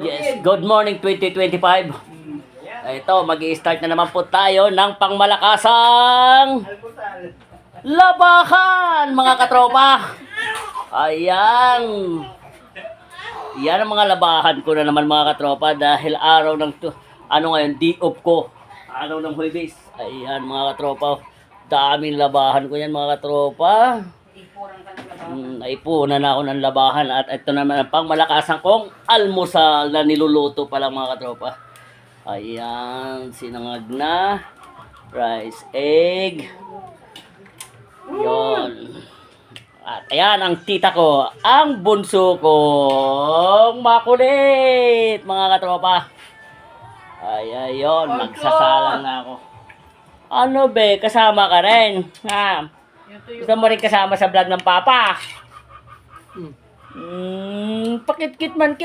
Yes, good morning 2025. Ito, mag-i-start na naman po tayo ng pangmalakasang labahan, mga katropa. Ayan. Yan ang mga labahan ko na naman, mga katropa, dahil araw ng ngayon, D-off ko. Araw ng Huwebes. Ayan, mga katropa. Daming labahan ko yan, mga katropa. Naipunan na ako ng labahan at ito naman ang pangmalakasan kong almusal na niluluto pa lang, mga katropa. Ayan, sinangag na rice, egg. Yon. At ayan ang tita ko, ang bunso kong makulit, mga katropa. Ay, ayun, magsasalang na ako. Ano be, kasama ka rin? Ha? Gusto mo rin kasama sa vlog ng papa? Pakit-kit man.